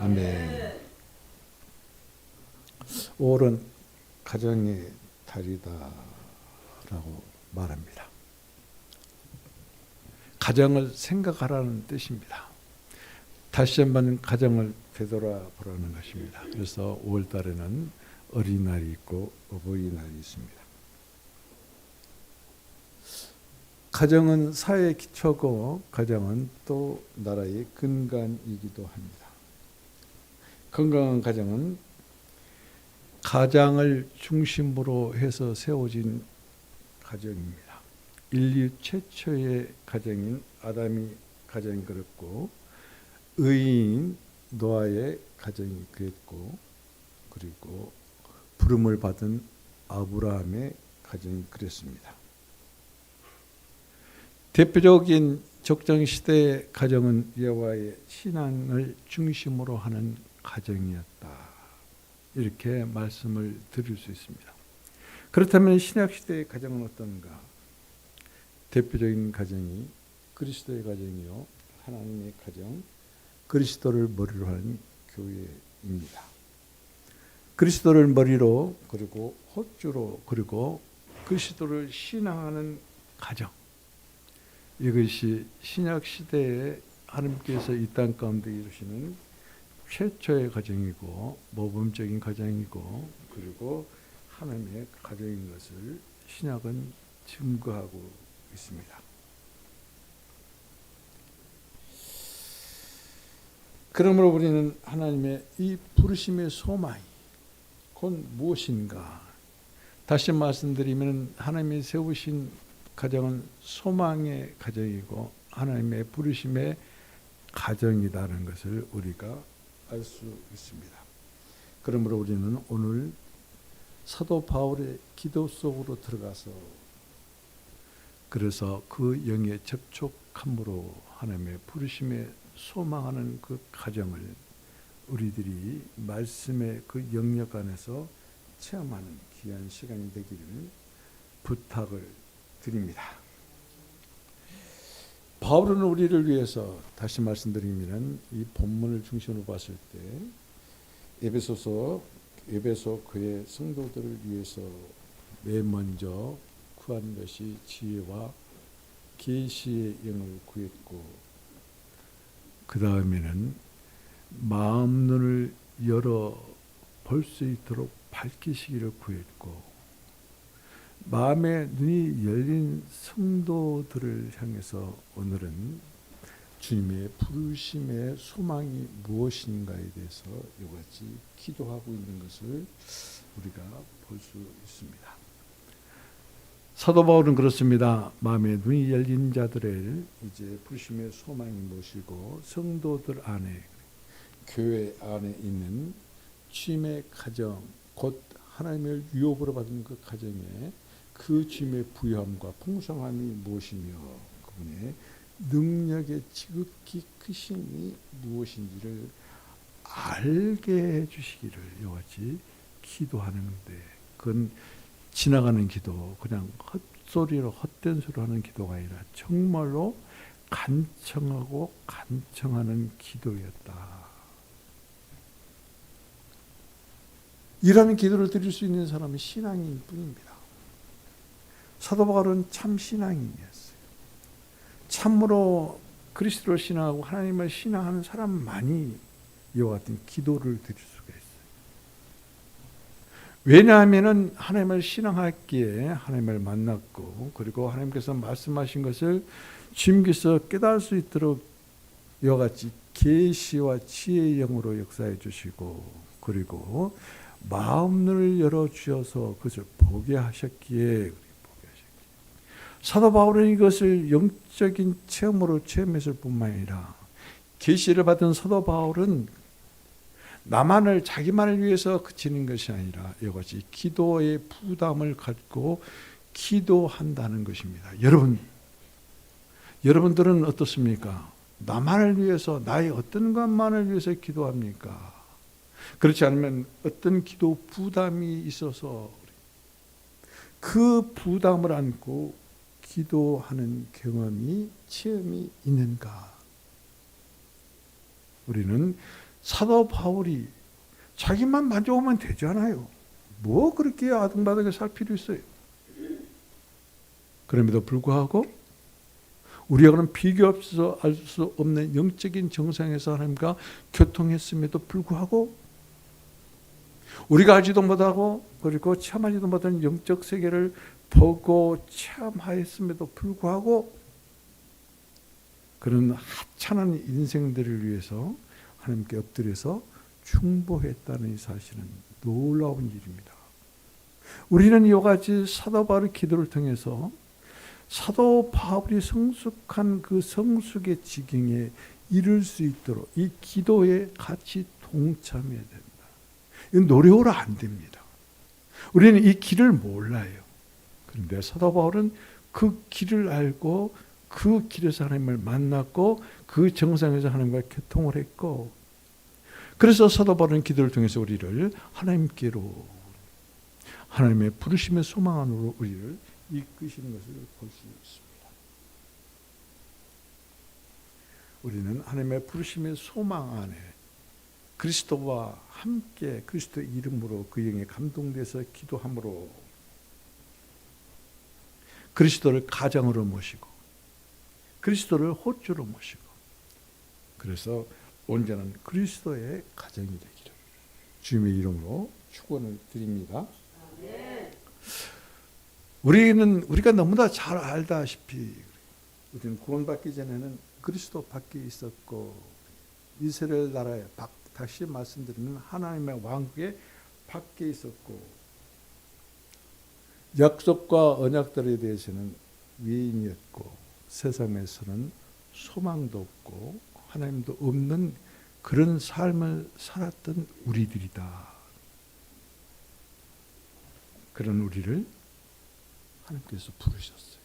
아멘. 5월은 가정의 달이다라고 말합니다. 가정을 생각하라는 뜻입니다. 다시 한번 가정을 되돌아보라는 것입니다. 그래서 5월 달에는 어린이날이 있고 어버이날이 있습니다. 가정은 사회의 기초고 가정은 또 나라의 근간이기도 합니다. 건강한 가정은 가장을 중심으로 해서 세워진 가정입니다. 인류 최초의 가정인 아담이 가정이 그랬고 의인 노아의 가정이 그랬고 그리고 부름을 받은 아브라함의 가정이 그랬습니다. 대표적인 적정시대의 가정은 여호와의 신앙을 중심으로 하는 가정이었다. 이렇게 말씀을 드릴 수 있습니다. 그렇다면 신약시대의 가정은 어떤가? 대표적인 가정이 그리스도의 가정이요 하나님의 가정, 그리스도를 머리로 하는 교회입니다. 그리스도를 머리로 그리고 호주로 그리고 그리스도를 신앙하는 가정, 이것이 신약시대에 하나님께서 이 땅 가운데 이루시는 최초의 가정이고 모범적인 가정이고 그리고 하나님의 가정인 것을 신약은 증거하고 있습니다. 그러므로 우리는 하나님의 이 부르심의 소망이 곧 무엇인가? 다시 말씀드리면 하나님이 세우신 가정은 소망의 가정이고 하나님의 부르심의 가정이라는 것을 우리가 알 수 있습니다. 그러므로 우리는 오늘 사도 바울의 기도 속으로 들어가서 그래서 그 영에 접촉함으로 하나님의 부르심에 소망하는 그 가정을 우리들이 말씀의 그 영역 안에서 체험하는 귀한 시간이 되기를 부탁을 드립니다. 바울은 우리를 위해서 다시 말씀드리면 이 본문을 중심으로 봤을 때 에베소 교회 성도들을 위해서 맨 먼저 구한 것이 지혜와 계시의 영을 구했고 그 다음에는 마음 눈을 열어 볼 수 있도록 밝히시기를 구했고 마음의 눈이 열린 성도들을 향해서 오늘은 주님의 부르심의 소망이 무엇인가에 대해서 이같이 기도하고 있는 것을 우리가 볼 수 있습니다. 사도 바울은 그렇습니다. 마음의 눈이 열린 자들의 이제 부르심의 소망이 무엇이고 성도들 안에 교회 안에 있는 주님의 가정 곧 하나님의 유업으로 받은 그 가정에 그 주님의 부유함과 풍성함이 무엇이며 그분의 능력의 지극히 크심이 무엇인지를 알게 해주시기를 이같이 기도하는데 그건 지나가는 기도 그냥 헛소리로 헛된 소리로 하는 기도가 아니라 정말로 간청하고 간청하는 기도였다. 이런 기도를 드릴 수 있는 사람이 신앙인 뿐입니다. 사도 바울은 참 신앙인이었어요. 참으로 그리스도를 신앙하고 하나님을 신앙하는 사람만이 이와 같은 기도를 드릴 수가 있어요. 왜냐하면 하나님을 신앙하기에 하나님을 만났고 그리고 하나님께서 말씀하신 것을 주님께서 깨달을 수 있도록 이와 같이 계시와 지혜의 영으로 역사해 주시고 그리고 마음을 열어주셔서 그것을 보게 하셨기에 사도 바울은 이것을 영적인 체험으로 체험했을 뿐만 아니라 계시를 받은 사도 바울은 나만을 자기만을 위해서 그치는 것이 아니라 이것이 기도의 부담을 갖고 기도한다는 것입니다. 여러분들은 어떻습니까? 나만을 위해서 나의 어떤 것만을 위해서 기도합니까? 그렇지 않으면 어떤 기도 부담이 있어서 그 부담을 안고 기도하는 경험이 체험이 있는가? 우리는 사도 바울이 자기만 만족하면 되잖아요. 뭐 그렇게 아등바등하게 살 필요 있어요. 그럼에도 불구하고 우리하고는 비교 없어서 알 수 없는 영적인 정상에서 하나님과 교통했음에도 불구하고 우리가 알지도 못하고 그리고 체험하지도 못하는 영적 세계를 보고 체험하였음에도 불구하고 그런 하찮은 인생들을 위해서 하나님께 엎드려서 중보했다는 이 사실은 놀라운 일입니다. 우리는 이와 같이 사도 바울의 기도를 통해서 사도 바울이 성숙한 그 성숙의 지경에 이를 수 있도록 이 기도에 같이 동참해야 된다. 이건 노력으로 안 됩니다. 우리는 이 길을 몰라요. 그런데 사도 바울은 그 길을 알고 그 길에서 하나님을 만났고 그 정상에서 하나님과 교통을 했고 그래서 사도 바울은 기도를 통해서 우리를 하나님께로 하나님의 부르심의 소망 안으로 우리를 이끄시는 것을 볼 수 있습니다. 우리는 하나님의 부르심의 소망 안에 그리스도와 함께 그리스도의 이름으로 그 영에 감동돼서 기도함으로 그리스도를 가장으로 모시고 그리스도를 호주로 모시고 그래서 온전한 그리스도의 가정이 되기를 주님의 이름으로 축원을 드립니다. 우리가 너무나 잘 알다시피 우리는 구원받기 전에는 그리스도 밖에 있었고 이스라엘 나라에 다시 말씀드리면 하나님의 왕국에 밖에 있었고 약속과 언약들에 대해서는 외인이었고 세상에서는 소망도 없고 하나님도 없는 그런 삶을 살았던 우리들이다. 그런 우리를 하나님께서 부르셨어요.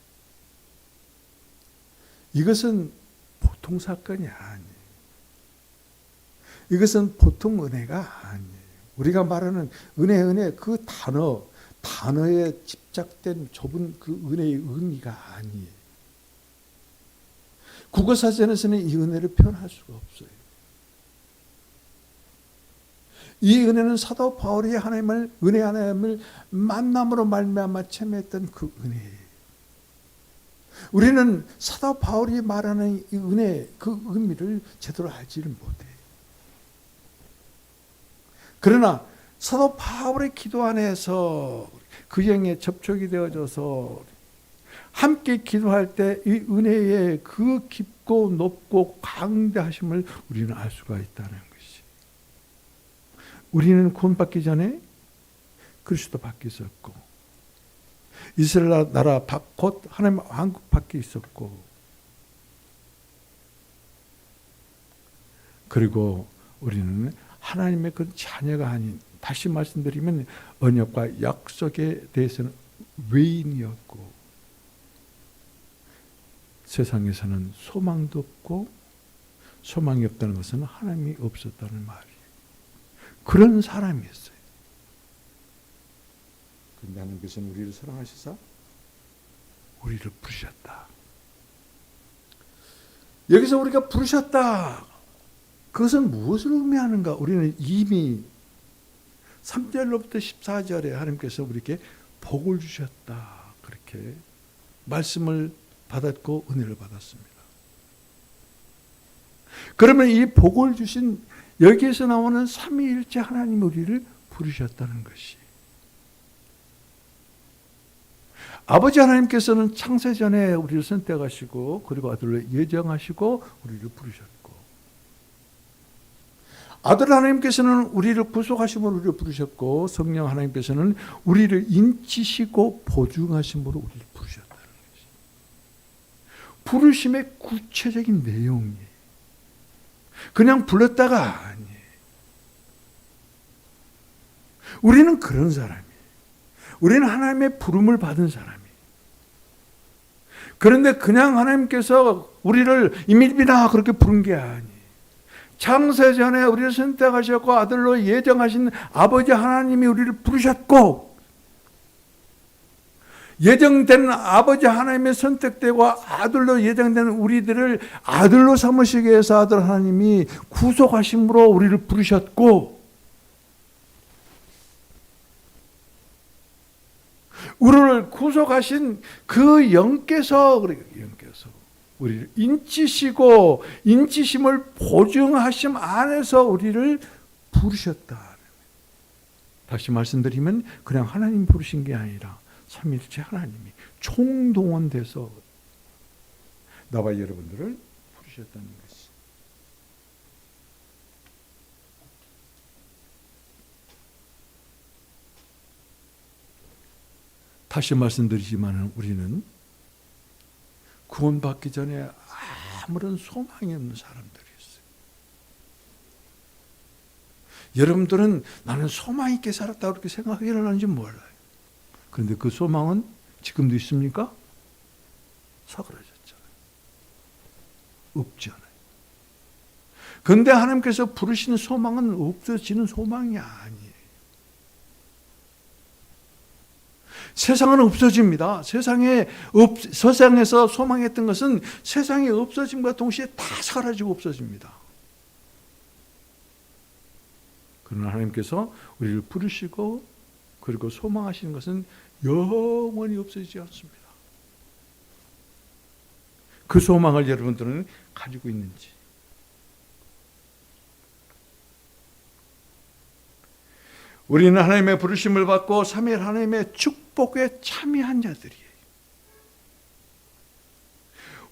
이것은 보통 사건이 아니에요. 이것은 보통 은혜가 아니에요. 우리가 말하는 은혜 그 단어에 집착된 좁은 그 은혜의 의미가 아니에요. 국어사전에서는 이 은혜를 표현할 수가 없어요. 이 은혜는 사도 바울이 하나님을 만남으로 말미암아 체험했던 그 은혜예요. 우리는 사도 바울이 말하는 이 은혜, 그 의미를 제대로 알지를 못해요. 그러나 사도 바울의 기도 안에서 그 영에 접촉이 되어져서 함께 기도할 때 이 은혜의 그 깊고 높고 강대하심을 우리는 알 수가 있다는 것이. 우리는 구원받기 전에 그리스도 밖에 있었고 이스라엘 나라 곧 하나님의 왕국 밖에 있었고 그리고 우리는 하나님의 그 자녀가 아닌 다시 말씀드리면 언약과 약속에 대해서는 외인이었고 세상에서는 소망도 없고 소망이 없다는 것은 하나님이 없었다는 말이에요. 그런 사람이었어요. 그런데 하나님께서는 우리를 사랑하시사 우리를 부르셨다. 여기서 우리가 부르셨다. 그것은 무엇을 의미하는가? 우리는 이미 3절로부터 14절에 하나님께서 우리에게 복을 주셨다. 그렇게 말씀을 받았고 은혜를 받았습니다. 그러면 이 복을 주신 여기에서 나오는 삼위일체 하나님 우리를 부르셨다는 것이 아버지 하나님께서는 창세전에 우리를 선택하시고 그리고 아들로 예정하시고 우리를 부르셨고 아들 하나님께서는 우리를 구속하심으로 우리를 부르셨고 성령 하나님께서는 우리를 인치시고 보증하심으로 우리를 부르셨다는 것이 부르심의 구체적인 내용이에요. 그냥 불렀다가 아니에요. 우리는 그런 사람이에요. 우리는 하나님의 부름을 받은 사람이에요. 그런데 그냥 하나님께서 우리를 이밀비나 그렇게 부른 게 아니에요. 창세전에 우리를 선택하셨고 아들로 예정하신 아버지 하나님이 우리를 부르셨고 예정된 아버지 하나님의 선택되고 아들로 예정된 우리들을 아들로 삼으시기 위해서 아들 하나님이 구속하심으로 우리를 부르셨고, 우리를 구속하신 그 영께서 우리를 인치시고 인치심을 보증하심 안에서 우리를 부르셨다. 다시 말씀드리면 그냥 하나님 부르신 게 아니라 삼위일체 하나님이 총동원돼서 나와 여러분들을 부르셨다는 것이. 다시 말씀드리지만 우리는 구원받기 전에 아무런 소망이 없는 사람들이었어요. 여러분들은 나는 소망 있게 살았다고 그렇게 생각하는지 몰라요. 그런데 그 소망은 지금도 있습니까? 사그라졌잖아요. 없잖아요. 그런데 하나님께서 부르시는 소망은 없어지는 소망이 아니에요. 세상은 없어집니다. 세상에서 소망했던 것은 세상이 없어짐과 동시에 다 사라지고 없어집니다. 그러나 하나님께서 우리를 부르시고 그리고 소망하시는 것은 영원히 없어지지 않습니다. 그 소망을 여러분들은 가지고 있는지. 우리는 하나님의 부르심을 받고 삼위일 하나님의 축복에 참여한 자들이에요.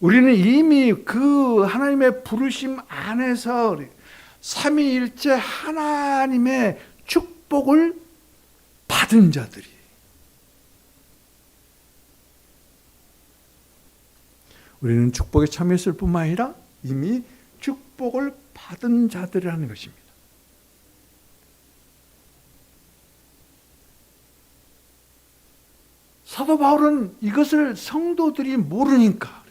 우리는 이미 그 하나님의 부르심 안에서 삼위일체 하나님의 축복을 받은 자들이에요. 우리는 축복에 참여했을 뿐만 아니라 이미 축복을 받은 자들이라는 것입니다. 사도 바울은 이것을 성도들이 모르니까,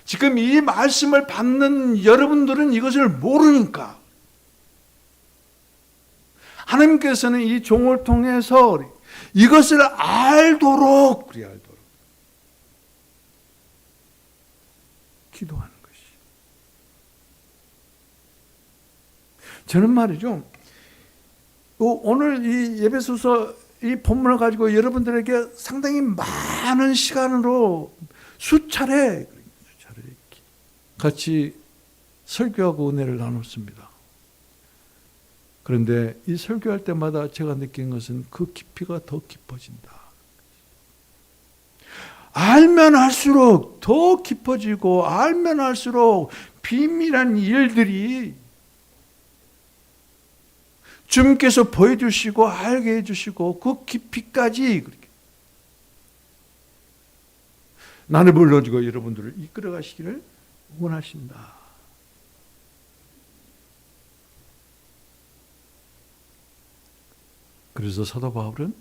지금 이 말씀을 받는 여러분들은 이것을 모르니까 하나님께서는 이 종을 통해서 이것을 알도록 기도하는 것이. 저는 말이죠, 오늘 이 에베소서 이 본문을 가지고 여러분들에게 상당히 많은 시간으로 수차례 같이 설교하고 은혜를 나눴습니다. 그런데 이 설교할 때마다 제가 느낀 것은 그 깊이가 더 깊어진다. 알면 알수록 더 깊어지고, 알면 알수록 비밀한 일들이 주님께서 보여주시고 알게 해주시고 그 깊이까지 나를 불러주고 여러분들을 이끌어 가시기를 원하신다. 그래서 사도 바울은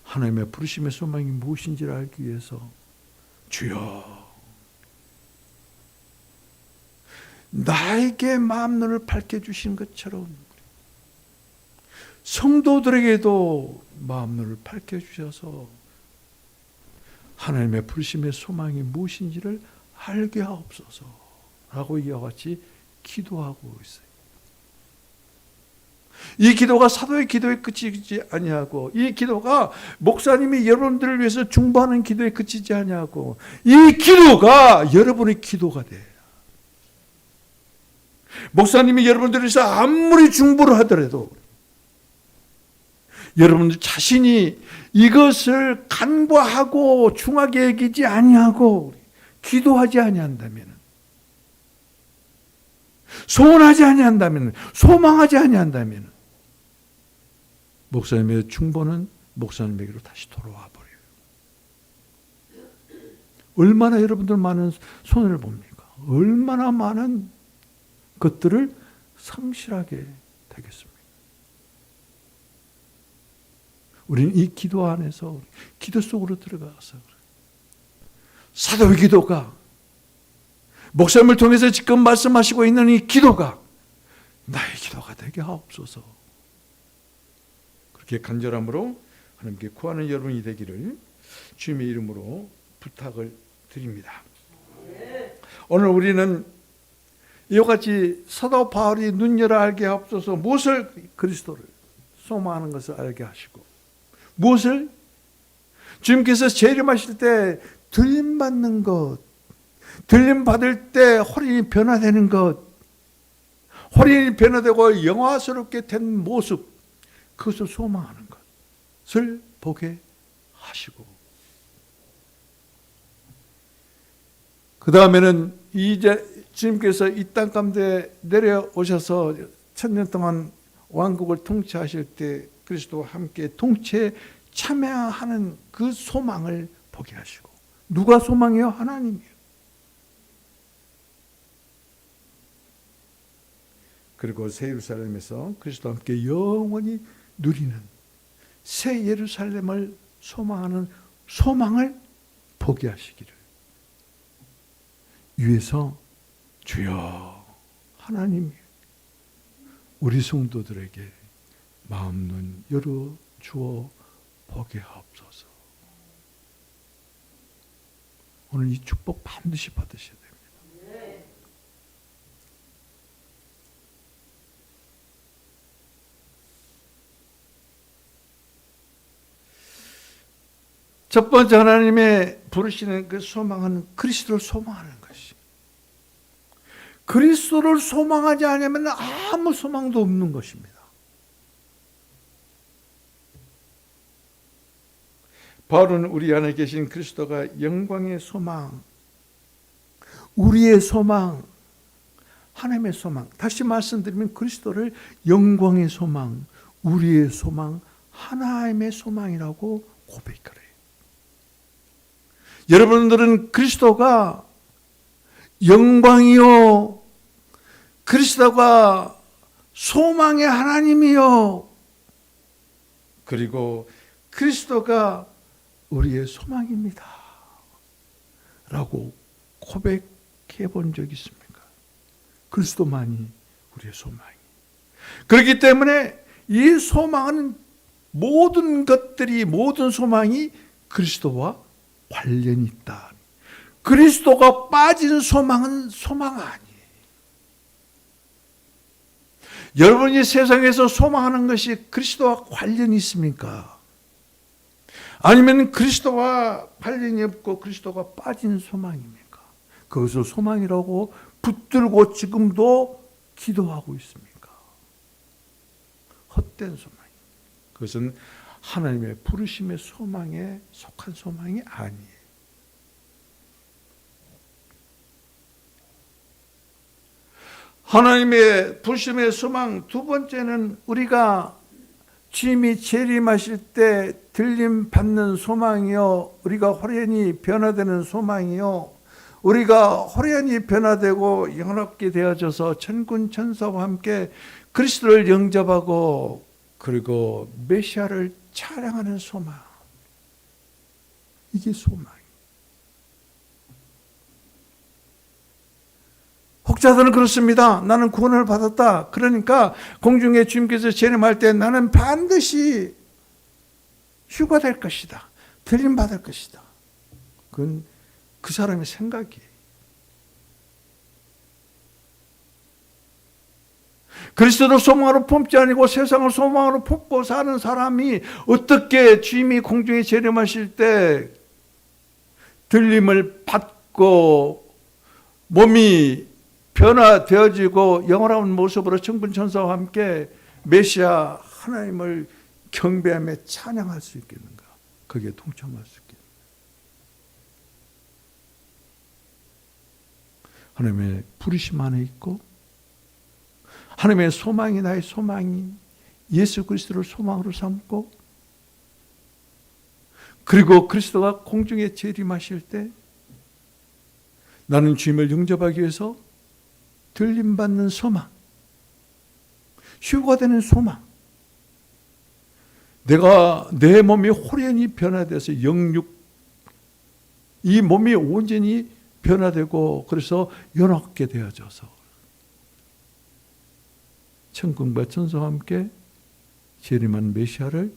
하나님의 부르심의 소망이 무엇인지를 알기 위해서 주여 나에게 마음눈을 밝혀주신 것처럼 성도들에게도 마음눈을 밝혀주셔서 하나님의 부르심의 소망이 무엇인지를 알게 하옵소서 라고 이와 같이 기도하고 있어요. 이 기도가 사도의 기도에 그치지 아니하고, 이 기도가 목사님이 여러분들을 위해서 중보하는 기도에 그치지 아니하고, 이 기도가 여러분의 기도가 돼요. 목사님이 여러분들을 위해서 아무리 중보를 하더라도 여러분들 자신이 이것을 간과하고 중하게 여기지 아니하고 기도하지 아니한다면, 소원하지 아니한다면, 소망하지 아니한다면 목사님의 중보는 목사님에게로 다시 돌아와 버려요. 얼마나 여러분들 많은 손해를 봅니까? 얼마나 많은 것들을 상실하게 되겠습니까? 우리는 이 기도 안에서 기도 속으로 들어가서 사도의 기도가, 목사님을 통해서 지금 말씀하시고 있는 이 기도가 나의 기도가 되게 하옵소서. 그렇게 간절함으로 하나님께 구하는 여러분이 되기를 주님의 이름으로 부탁을 드립니다. 오늘 우리는 이와 같이 사도 바울이 눈 열어 알게 하옵소서, 무엇을? 그리스도를 소망하는 것을 알게 하시고, 무엇을? 주님께서 재림하실 때 들림 받는 것, 들림 받을 때 호련히 변화되는 것, 호련히 변화되고 영화스럽게 된 모습, 그것을 소망하는 것을 보게 하시고, 그 다음에는 이제 주님께서 이 땅 가운데 내려오셔서 1000년 동안 왕국을 통치하실 때 그리스도와 함께 통치에 참여하는 그 소망을 보게 하시고, 누가 소망이요? 하나님이요. 그리고 새 예루살렘에서 그리스도와 함께 영원히 누리는 새 예루살렘을 소망하는 소망을 보게 하시기를 위해서 주여 하나님 우리 성도들에게 마음 눈 열어 주어 보게 하옵소서. 오늘 이 축복 반드시 받으셔야 됩니다. 첫 번째 하나님의 부르시는 그 소망은 그리스도를 소망하는 것이. 그리스도를 소망하지 않으면 아무 소망도 없는 것입니다. 바울은 우리 안에 계신 그리스도가 영광의 소망, 우리의 소망, 하나님의 소망. 다시 말씀드리면 그리스도를 영광의 소망, 우리의 소망, 하나님의 소망이라고 고백하래요. 여러분들은 그리스도가 영광이요, 그리스도가 소망의 하나님이요, 그리고 그리스도가 우리의 소망입니다 라고 고백해 본 적 있습니까? 그리스도만이 우리의 소망이. 그렇기 때문에 이 소망은 모든 것들이, 모든 소망이 그리스도와 관련이 있다. 그리스도가 빠진 소망은 소망 아니에요. 여러분이 세상에서 소망하는 것이 그리스도와 관련이 있습니까? 아니면 그리스도와 관련이 없고 그리스도가 빠진 소망입니까? 그것을 소망이라고 붙들고 지금도 기도하고 있습니까? 헛된 소망. 그것은 하나님의 부르심의 소망에 속한 소망이 아니에요. 하나님의 부르심의 소망 두 번째는 우리가 주님이 재림하실 때 들림 받는 소망이요, 우리가 호련히 변화되는 소망이요, 우리가 호련히 변화되고 영원하게 되어져서 천군 천사와 함께 그리스도를 영접하고 그리고 메시아를 찬양하는 소망. 이게 소망이에요. 혹자들은 그렇습니다. 나는 구원을 받았다. 그러니까 공중에 주님께서 재림할 때 나는 반드시 휴가될 것이다. 들림받을 것이다. 그건 그 사람의 생각이에요. 그리스도를 소망으로 품지 아니고 세상을 소망으로 품고 사는 사람이 어떻게 주님이 공중에 재림하실 때 들림을 받고 몸이 변화되어지고 영원한 모습으로 천군 천사와 함께 메시아 하나님을 경배하며 찬양할 수 있겠는가? 거기에 동참할 수 있겠는가? 하나님의 부르심 안에 있고 하나님의 소망이 나의 소망이 예수 그리스도를 소망으로 삼고 그리고 그리스도가 공중에 재림하실 때 나는 주님을 영접하기 위해서 들림받는 소망, 휴가되는 소망, 내가 내 몸이 호련히 변화돼서 영육, 이 몸이 온전히 변화되고 그래서 연합게 되어져서 천군과 천사와 함께 재림한 메시아를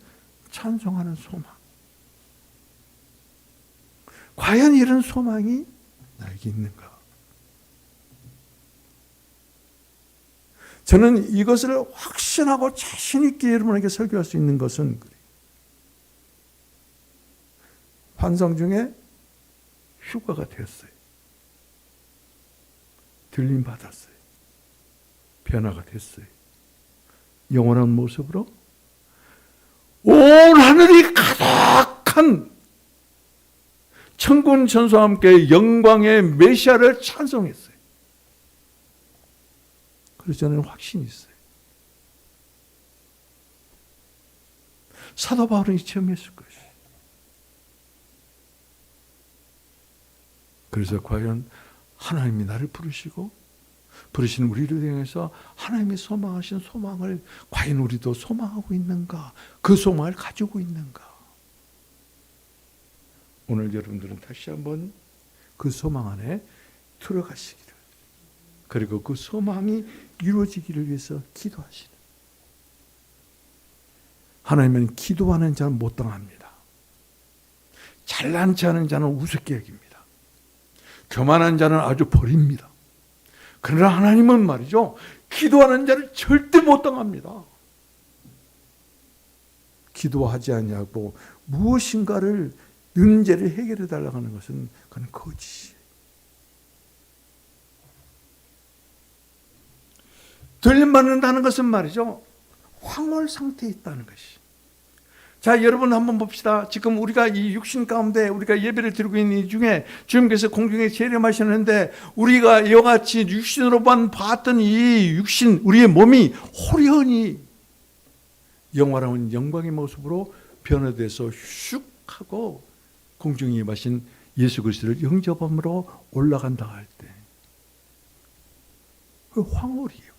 찬송하는 소망. 과연 이런 소망이 나에게 있는가? 저는 이것을 확신하고 자신 있게 여러분에게 설교할 수 있는 것은 환상 중에 휴가가 되었어요. 들림 받았어요. 변화가 됐어요. 영원한 모습으로 온 하늘이 가득한 천군 천사와 함께 영광의 메시아를 찬송했어요. 그래서 저는 확신이 있어요. 사도 바울은 체험했을 것이에요. 그래서 과연 하나님이 나를 부르시고 부르시는 우리를 향해서 하나님이 소망하신 소망을 과연 우리도 소망하고 있는가? 그 소망을 가지고 있는가? 오늘 여러분들은 다시 한번 그 소망 안에 들어가시기를, 그리고 그 소망이 이루어지기를 위해서 기도하시는. 하나님은 기도하는 자는 못 당합니다. 잘난 체 하는 자는 우습게 여깁니다. 교만한 자는 아주 버립니다. 그러나 하나님은 말이죠, 기도하는 자를 절대 못 당합니다. 기도하지 않냐고 무엇인가를 문제를 해결해 달라고 하는 것은 그건 거짓이에요. 들림받는다는 것은 말이죠, 황홀 상태에 있다는 것이. 자, 여러분 한번 봅시다. 지금 우리가 이 육신 가운데 우리가 예배를 드리고 있는 이 중에 주님께서 공중에 재림하셨는데 우리가 이와 같이 육신으로만 봤던 이 육신, 우리의 몸이 호련히 영화로운 영광의 모습으로 변화돼서 슉 하고 공중에 임하신 예수 그리스도를 영접함으로 올라간다 할 때, 그 황홀이에요.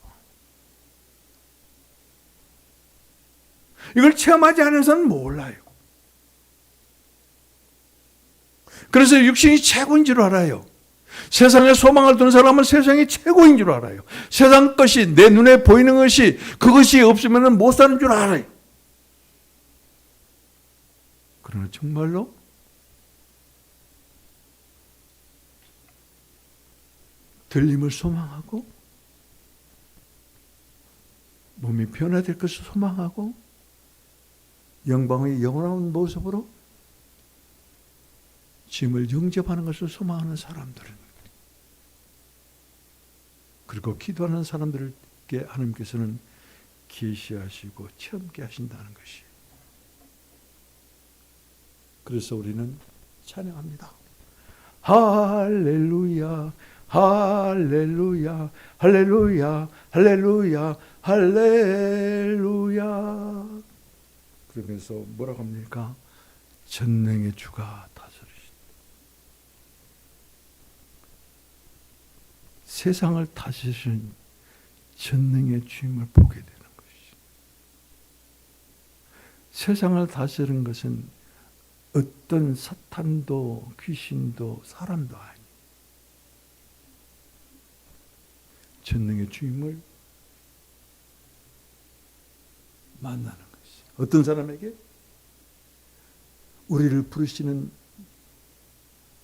이걸 체험하지 않아서는 몰라요. 그래서 육신이 최고인 줄 알아요. 세상에 소망을 두는 사람은 세상이 최고인 줄 알아요. 세상 것이, 내 눈에 보이는 것이, 그것이 없으면 못 사는 줄 알아요. 그러나 정말로 들림을 소망하고 몸이 변화될 것을 소망하고 영광의 영원한 모습으로 주님을 영접하는 것을 소망하는 사람들은, 그리고 기도하는 사람들에게 하나님께서는 계시하시고 체험케 하신다는 것이에요. 그래서 우리는 찬양합니다. 할렐루야, 할렐루야, 할렐루야, 할렐루야, 할렐루야. 그러면서 뭐라고 합니까? 전능의 주가 다스리신다. 세상을 다스리신 전능의 주님을 보게 되는 것이죠. 세상을 다스리는 것은 어떤 사탄도 귀신도 사람도 아니에요. 전능의 주님을 만나는 것이. 어떤 사람에게? 우리를 부르시는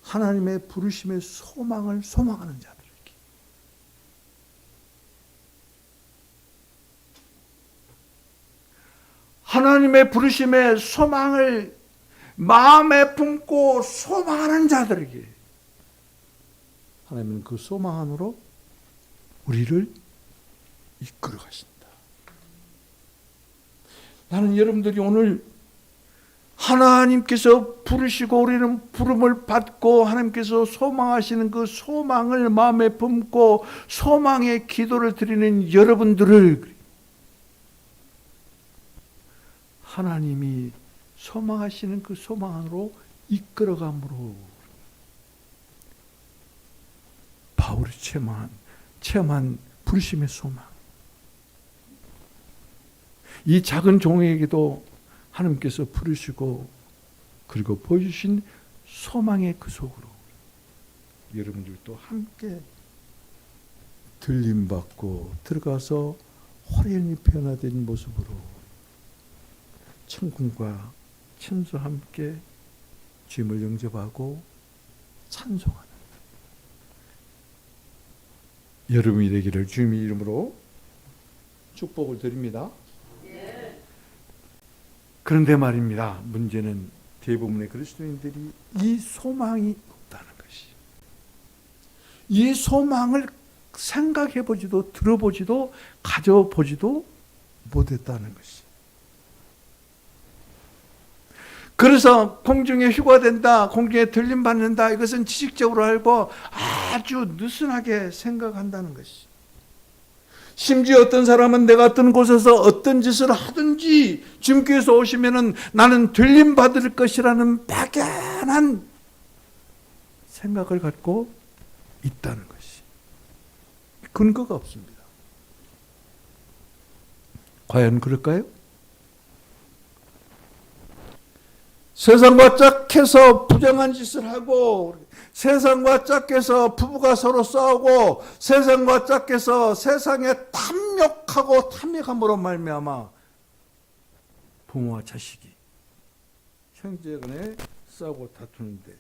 하나님의 부르심의 소망을 소망하는 자들에게. 하나님의 부르심의 소망을 마음에 품고 소망하는 자들에게 하나님은 그 소망 안으로 우리를 이끌어 가신다. 나는 여러분들이 오늘 하나님께서 부르시고 우리는 부름을 받고 하나님께서 소망하시는 그 소망을 마음에 품고 소망의 기도를 드리는 여러분들을 하나님이 소망하시는 그 소망 안으로 이끌어감으로 바울이 체험한 부르심의 소망, 이 작은 종에게도 하나님께서 부르시고 그리고 보여주신 소망의 그 속으로 여러분들도 함께 들림받고 들어가서 호련히 변화된 모습으로 천군과 천사와 함께 주님을 영접하고 찬송하는 여러분이 되기를 주님의 이름으로 축복을 드립니다. 그런데 말입니다. 문제는 대부분의 그리스도인들이 이 소망이 없다는 것이. 이 소망을 생각해보지도 들어보지도 가져보지도 못했다는 것이. 그래서 공중에 휴가된다, 공중에 들림받는다, 이것은 지식적으로 알고 아주 느슨하게 생각한다는 것이. 심지어 어떤 사람은 내가 어떤 곳에서 어떤 짓을 하든지 주님께서 오시면은 나는 들림받을 것이라는 막연한 생각을 갖고 있다는 것이. 근거가 없습니다. 과연 그럴까요? 세상과 짝해서 부정한 짓을 하고, 세상과 짝해서 부부가 서로 싸우고, 세상과 짝해서 세상에 탐욕하고 탐닉함으로 말미암아 부모와 자식이 형제간에 싸우고 다투는데,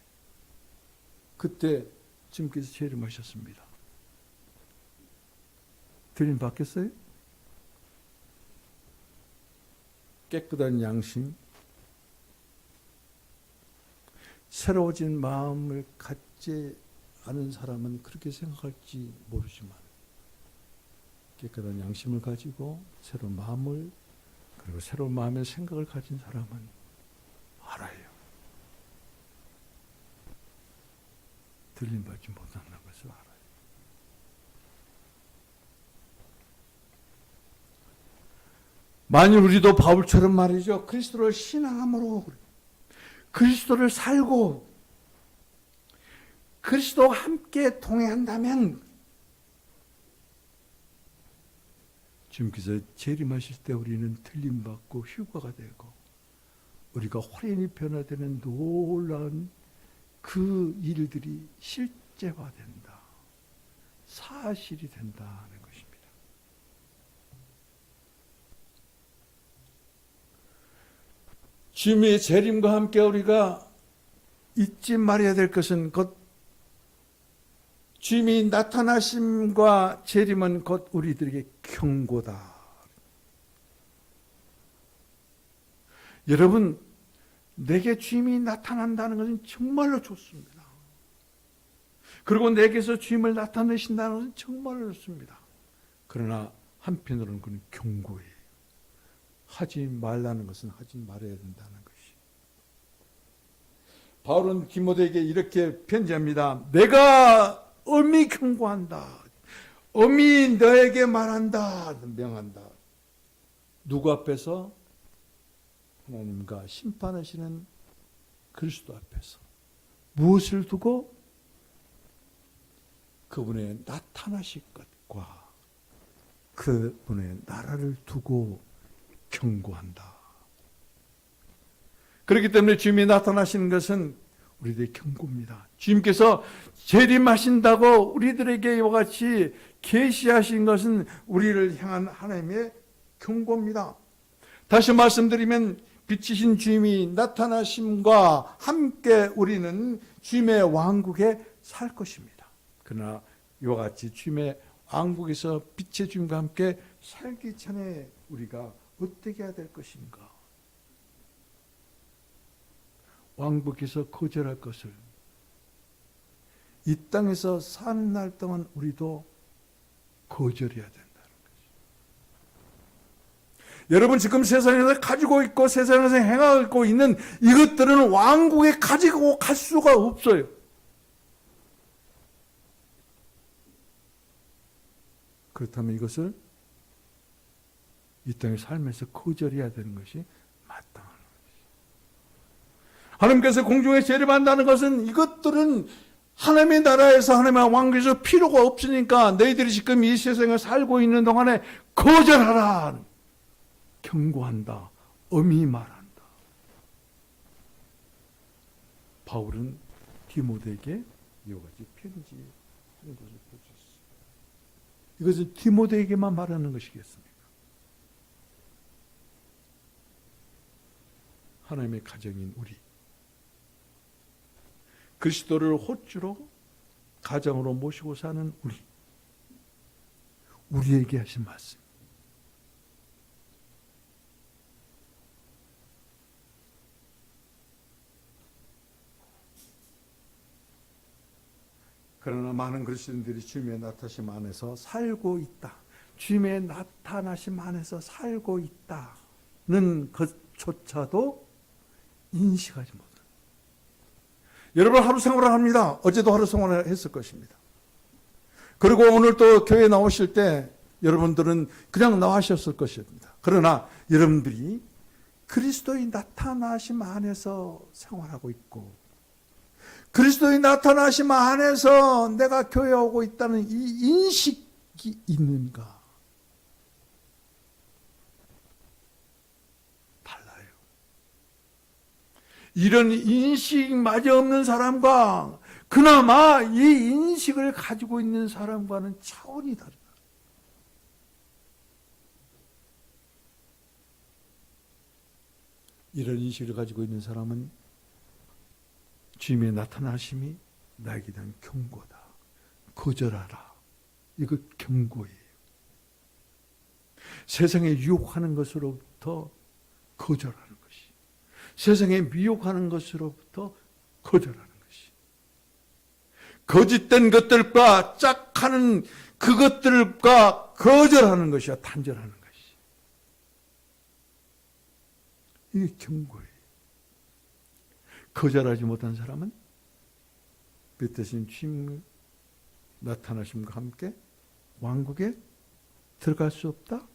그때 주님께서 재림하셨습니다. 들림 받겠어요? 깨끗한 양심, 새로워진 마음을 갖지 않은 사람은 그렇게 생각할지 모르지만, 깨끗한 양심을 가지고 새로운 마음을, 그리고 새로운 마음의 생각을 가진 사람은 알아요. 들림받지 못한다는 것을 알아요. 만일 우리도 바울처럼 말이죠, 그리스도를 신앙함으로 그리스도를 살고 그리스도와 함께 동행한다면 주님께서 재림하실 때 우리는 틀림받고 휴가가 되고 우리가 호련히 변화되는 놀라운 그 일들이 실제화된다. 사실이 된다는 것입니다. 주님의 재림과 함께 우리가 잊지 말아야 될 것은 곧 주님이 나타나심과 재림은 곧 우리들에게 경고다. 여러분, 내게 주님이 나타난다는 것은 정말로 좋습니다. 그리고 내게서 주님을 나타내신다는 것은 정말로 좋습니다. 그러나 한편으로는 그는 경고예요. 하지 말라는 것은 하지 말아야 된다는 것이. 바울은 디모데에게 이렇게 편지합니다. 내가 엄히 경고한다. 엄히 너에게 말한다. 명한다. 누구 앞에서? 하나님과 심판하시는 그리스도 앞에서. 무엇을 두고? 그분의 나타나실 것과 그분의 나라를 두고 경고한다. 그렇기 때문에 주님이 나타나시는 것은 우리들의 경고입니다. 주님께서 재림하신다고 우리들에게 이와 같이 계시하신 것은 우리를 향한 하나님의 경고입니다. 다시 말씀드리면 빛이신 주님이 나타나심과 함께 우리는 주님의 왕국에 살 것입니다. 그러나 이와 같이 주님의 왕국에서 빛의 주님과 함께 살기 전에 우리가 어떻게 해야 될 것인가? 왕국에서 거절할 것을 이 땅에서 사는 날 동안 우리도 거절해야 된다는 것이죠. 여러분, 지금 세상에서 가지고 있고 세상에서 행하고 있는 이것들은 왕국에 가지고 갈 수가 없어요. 그렇다면 이것을 이 땅에 살면서 거절해야 되는 것이 마땅한 것이죠. 하나님께서 공중에 재림한다는 것은 이것들은 하나님의 나라에서 하나님의 왕국에서 필요가 없으니까 너희들이 지금 이 세상을 살고 있는 동안에 거절하라. 경고한다. 엄히 말한다. 바울은 디모데에게 이와 같이 편지한 것을 볼 수 있습니다. 이것은 디모데에게만 말하는 것이겠습니까? 하나님의 가정인 우리, 그리스도를 호주로 가정으로 모시고 사는 우리에게 하신 말씀. 그러나 많은 그리스도인들이 주님의 나타나심 안에서 살고 있다. 주님의 나타나심 안에서 살고 있다는 것조차도 인식하지 못합니다. 여러분 하루 생활을 합니다. 어제도 하루 생활을 했을 것입니다. 그리고 오늘 또 교회에 나오실 때 여러분들은 그냥 나와셨을 것입니다. 그러나 여러분들이 그리스도의 나타나심 안에서 생활하고 있고 그리스도의 나타나심 안에서 내가 교회에 오고 있다는 이 인식이 있는가? 달라요. 이런 인식마저 없는 사람과 그나마 이 인식을 가지고 있는 사람과는 차원이 다르다. 이런 인식을 가지고 있는 사람은 주님의 나타나심이 나에게 대한 경고다. 거절하라. 이거 경고예요. 세상에 유혹하는 것으로부터 거절하는 것이. 세상에 미혹하는 것으로부터 거절하는 것이. 거짓된 것들과 짝하는 그것들과 거절하는 것이야. 단절하는 것이. 이게 경고예요. 거절하지 못한 사람은 빛대신 주님 나타나심과 함께 왕국에 들어갈 수 없다.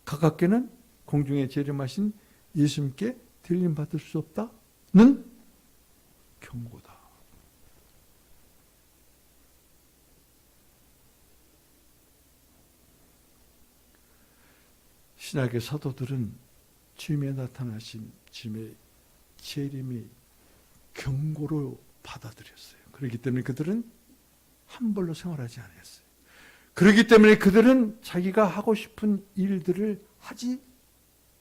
가깝게는 공중에 재림하신 예수님께 들림받을 수 없다는 경고다. 신약의 사도들은 주님의 나타나신 주님의 재림이 경고로 받아들였어요. 그렇기 때문에 그들은 함벌로 생활하지 않았어요. 그렇기 때문에 그들은 자기가 하고 싶은 일들을 하지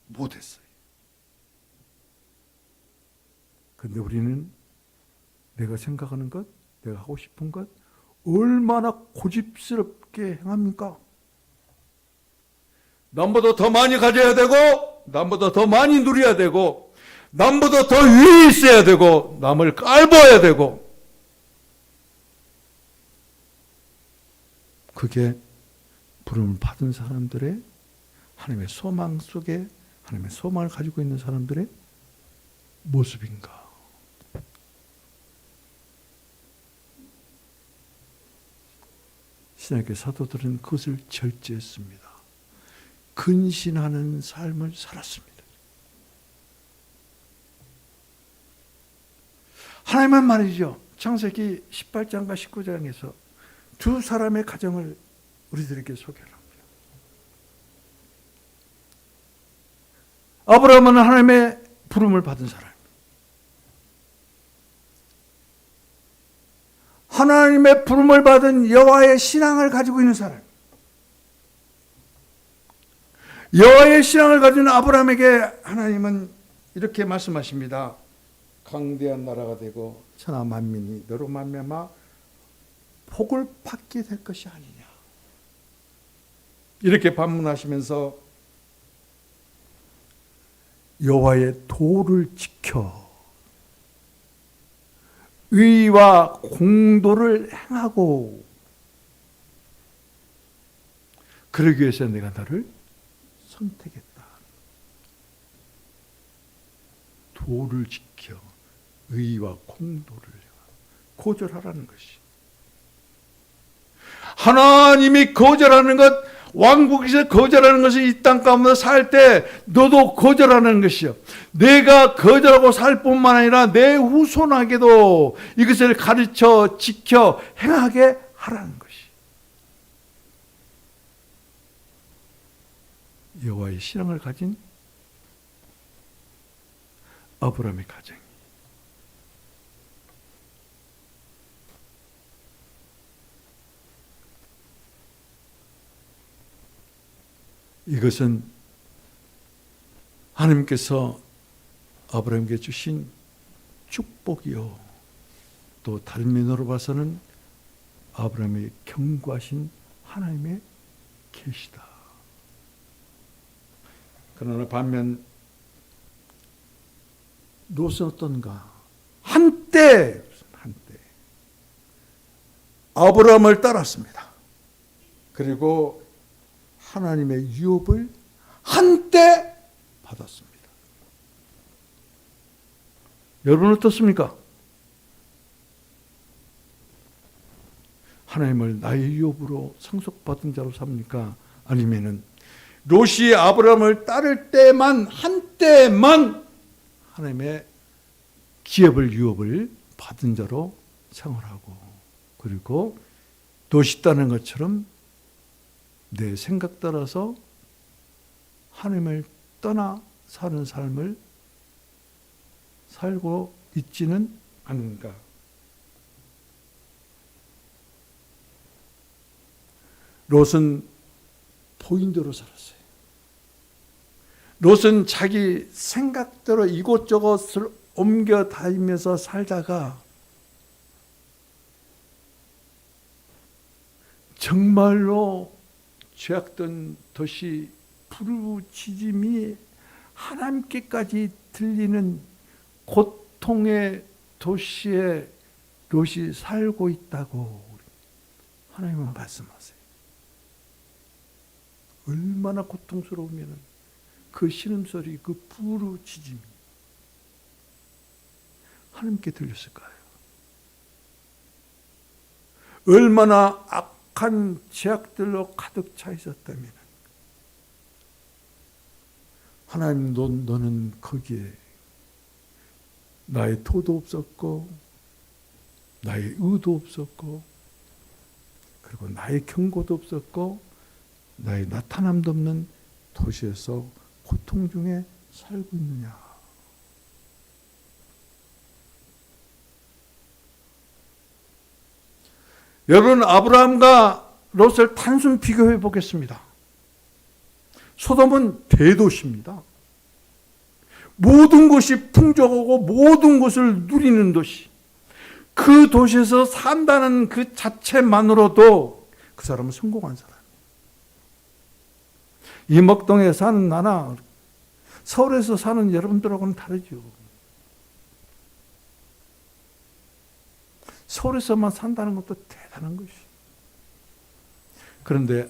못했어요. 그런데 우리는 내가 생각하는 것, 내가 하고 싶은 것 얼마나 고집스럽게 행합니까? 남보다 더 많이 가져야 되고 남보다 더 많이 누려야 되고 남보다 더 위에 있어야 되고 남을 깔보아야 되고 그게 부름을 받은 사람들의 하나님의 소망 속에 하나님의 소망을 가지고 있는 사람들의 모습인가? 신약의 사도들은 그것을 절제했습니다. 근신하는 삶을 살았습니다. 하나님은 말이죠. 창세기 18장과 19장에서 두 사람의 가정을 우리들에게 소개를 합니다. 아브라함은 하나님의 부름을 받은 사람. 하나님의 부름을 받은 여호와의 신앙을 가지고 있는 사람. 여호와의 신앙을 가진 아브라함에게 하나님은 이렇게 말씀하십니다. 강대한 나라가 되고 천하 만민이 너로 말미암아 복을 받게 될 것이 아니냐. 이렇게 반문하시면서 여호와의 도를 지켜 의와 공도를 행하고 그러기 위해서 내가 너를 선택했다. 도를 지켜 의와 공도를 거절하라는 것이. 하나님이 거절하는 것, 왕국에서 거절하는 것이 이 땅 가운데 살 때 너도 거절하는 것이요. 내가 거절하고 살 뿐만 아니라 내 후손에게도 이것을 가르쳐 지켜 행하게 하라는 것이. 여호와의 신앙을 가진 아브라함의 가정. 이것은 하나님께서 아브라함에게 주신 축복이요, 또 다른 면으로 봐서는 아브라함이 경고하신 하나님의 계시다. 그러나 반면 롯은 어떤가? 한때 아브라함을 따랐습니다. 그리고 하나님의 유업을 한때 받았습니다. 여러분 어떻습니까? 하나님을 나의 유업으로 상속받은 자로 삽니까? 아니면은 롯이 아브라함을 따를 때만, 한때만 하나님의 기업을, 유업을 받은 자로 생활하고, 그리고 롯이 따는 것처럼 내 생각 따라서 하나님을 떠나 사는 삶을 살고 있지는 않은가? 롯은 보인 대로 살았어요. 롯은 자기 생각대로 이곳저곳을 옮겨 다니면서 살다가 정말로 죄악된 도시 부르짖음이 하나님께까지 들리는 고통의 도시에 롯이 살고 있다고 하나님은 말씀하세요. 얼마나 고통스러우면 그 신음소리, 그 부르짖음이 하나님께 들렸을까요? 얼마나 악한 죄악들로 가득 차 있었다면 하나님, 너는 거기에 나의 토도 없었고 나의 의도 없었고 그리고 나의 경고도 없었고 나의 나타남도 없는 도시에서 고통 중에 살고 있느냐? 여러분, 아브라함과 롯을 단순 비교해 보겠습니다. 소돔은 대도시입니다. 모든 것이 풍족하고 모든 것을 누리는 도시. 그 도시에서 산다는 그 자체만으로도 그 사람은 성공한 사람. 이 먹동에 사는 나나 서울에서 사는 여러분들하고는 다르죠. 서울에서만 산다는 것도 대단한 것이. 그런데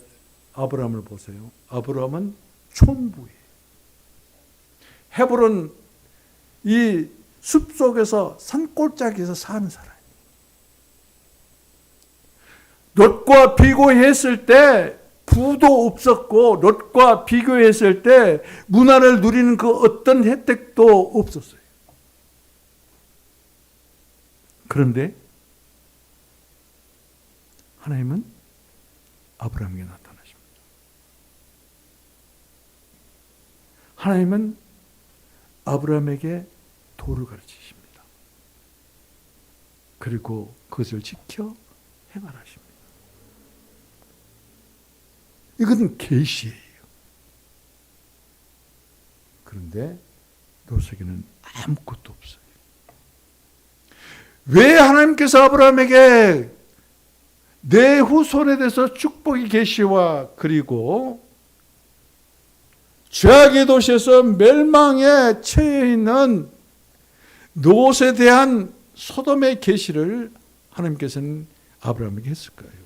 아브라함을 보세요. 아브라함은 촌부예요. 헤브론 이 숲속에서 산골짜기에서 사는 사람이에요. 롯과 비교했을 때 부도 없었고 롯과 비교했을 때 문화를 누리는 그 어떤 혜택도 없었어요. 그런데 하나님은 아브라함에게 나타나십니다. 하나님은 아브라함에게 도를 가르치십니다. 그리고 그것을 지켜 행하십니다. 이것은 계시예요. 그런데 롯에게는 아무것도 없어요. 왜 하나님께서 아브라함에게 내 후손에 대해서 축복의 계시와 그리고 죄악의 도시에서 멸망에 처해 있는 롯에 대한 소돔의 계시를 하나님께서는 아브라함에게 했을까요?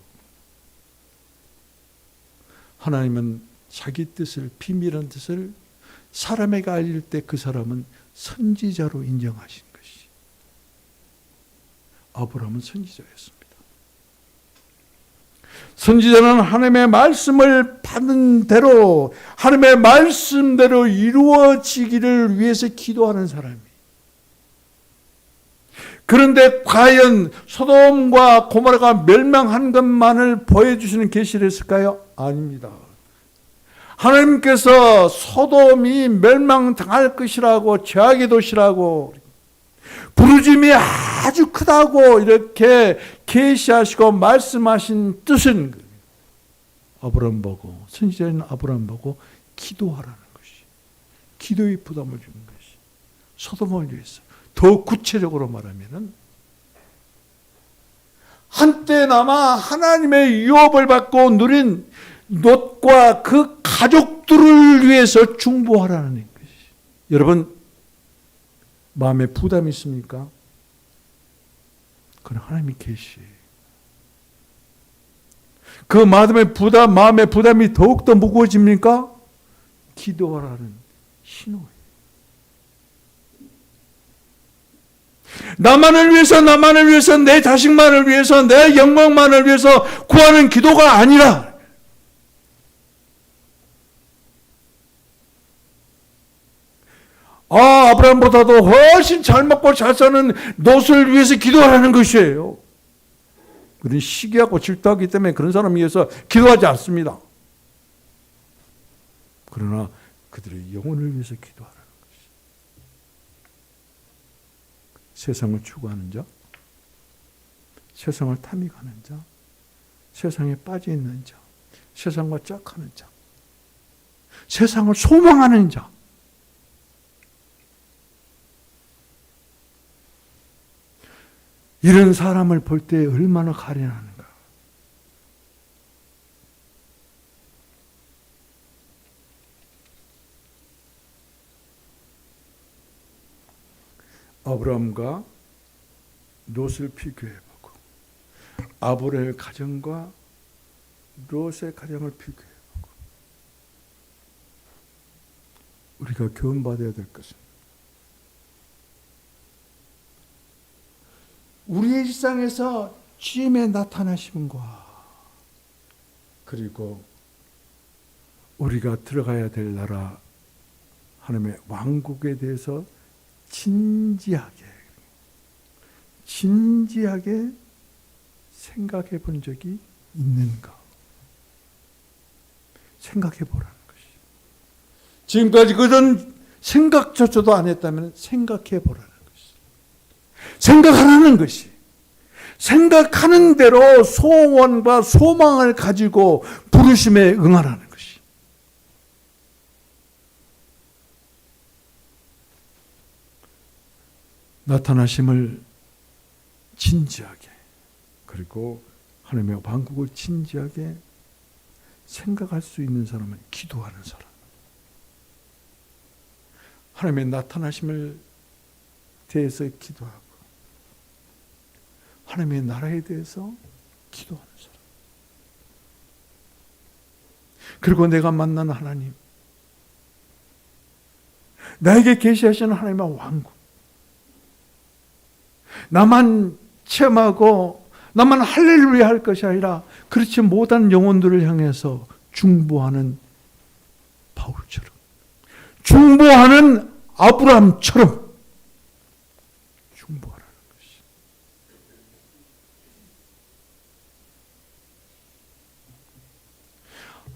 하나님은 자기 뜻을, 비밀한 뜻을 사람에게 알릴 때 그 사람은 선지자로 인정하신 것이. 아브라함은 선지자였습니다. 선지자는 하나님의 말씀을 받은 대로 하나님의 말씀대로 이루어지기를 위해서 기도하는 사람이에요. 그런데 과연 소돔과 고모라가 멸망한 것만을 보여주시는 계시를 했을까요? 아닙니다. 하나님께서 소돔이 멸망당할 것이라고, 죄악의 도시라고, 부르짐이 아주 크다고 이렇게 계시하시고 말씀하신 뜻은 아브라함 보고, 선지자인 아브라함 보고 기도하라는 것이, 기도의 부담을 주는 것이. 소돔을 위해서. 더 구체적으로 말하면은 한때나마 하나님의 유업을 받고 누린 롯과 그 가족들을 위해서 중보하라는 것이. 여러분 마음에 부담이 있습니까? 그건 하나님이 계시. 그 마음의 부담이 더욱더 무거워집니까? 기도하라는 신호예요. 나만을 위해서, 내 자식만을 위해서, 내 영광만을 위해서 구하는 기도가 아니라 아브라함보다도 훨씬 잘 먹고 잘 사는 롯을 위해서 기도하라는 것이에요. 우리는 시기하고 질투하기 때문에 그런 사람을 위해서 기도하지 않습니다. 그러나 그들의 영혼을 위해서 기도하라는 것이. 세상을 추구하는 자, 세상을 탐닉하는 자, 세상에 빠져 있는 자, 세상과 짝하는 자, 세상을 소망하는 자, 이런 사람을 볼 때 얼마나 가련하는가. 아브라함과 롯을 비교해보고 아브라함의 가정과 롯의 가정을 비교해보고 우리가 교훈받아야 될 것은 우리의 일상에서 주님의 나타나심과 그리고 우리가 들어가야 될 나라 하나님의 왕국에 대해서 진지하게 생각해 본 적이 있는가? 생각해 보라는 것이. 지금까지 그런 생각조차도 안 했다면 생각해 보라는 것이. 생각하라는 것이. 생각하는 대로 소원과 소망을 가지고 부르심에 응하라는 것이. 나타나심을 진지하게 그리고 하나님의 왕국을 진지하게 생각할 수 있는 사람은 기도하는 사람. 하나님의 나타나심을 대해서 기도하고 하나님의 나라에 대해서 기도하는 사람. 그리고 내가 만난 하나님, 나에게 계시하시는 하나님의 왕국, 나만 체험하고 나만 할렐루야 할 것이 아니라 그렇지 못한 영혼들을 향해서 중보하는 바울처럼, 중보하는 아브라함처럼 중보하라는 것이.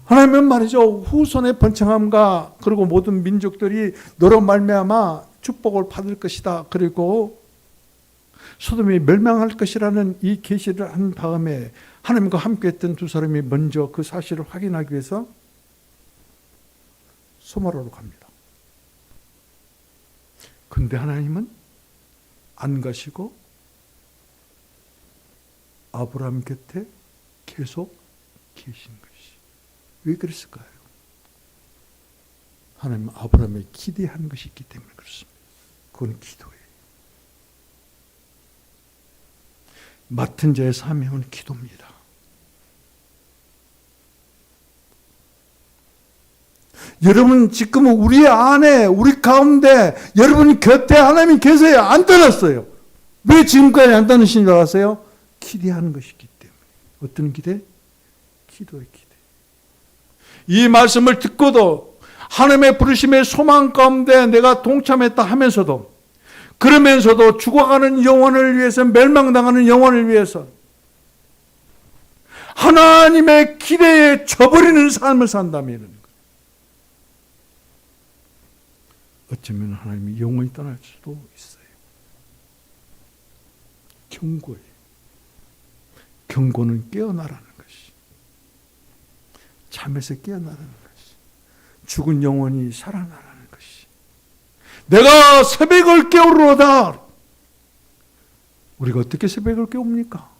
하나님은 말이죠, 후손의 번창함과 그리고 모든 민족들이 너로 말미암아 축복을 받을 것이다. 그리고 소돔이 멸망할 것이라는 이 계시를 한 다음에 하나님과 함께 했던 두 사람이 먼저 그 사실을 확인하기 위해서 소마로로 갑니다. 그런데 하나님은 안 가시고 아브라함 곁에 계속 계신 것이. 왜 그랬을까요? 하나님은 아브라함에 기대한 것이 있기 때문에 그렇습니다. 그건 기도예요. 맡은 자의 사명은 기도입니다. 여러분 지금 우리 안에, 우리 가운데, 여러분 곁에 하나님이 계세요. 안 떠났어요. 왜 지금까지 안 떠나신 줄 아세요? 기대하는 것이기 때문에. 어떤 기대? 기도의 기대. 이 말씀을 듣고도 하나님의 부르심의 소망 가운데 내가 동참했다 하면서도, 그러면서도 죽어가는 영혼을 위해서, 멸망당하는 영혼을 위해서 하나님의 기대에 져버리는 삶을 산다면 어쩌면 하나님이 영원히 떠날 수도 있어요. 경고예요. 경고는 깨어나라는 것이. 잠에서 깨어나라는 것이. 죽은 영혼이 살아나라는 것이. 내가 새벽을 깨우리로다. 우리가 어떻게 새벽을 깨웁니까?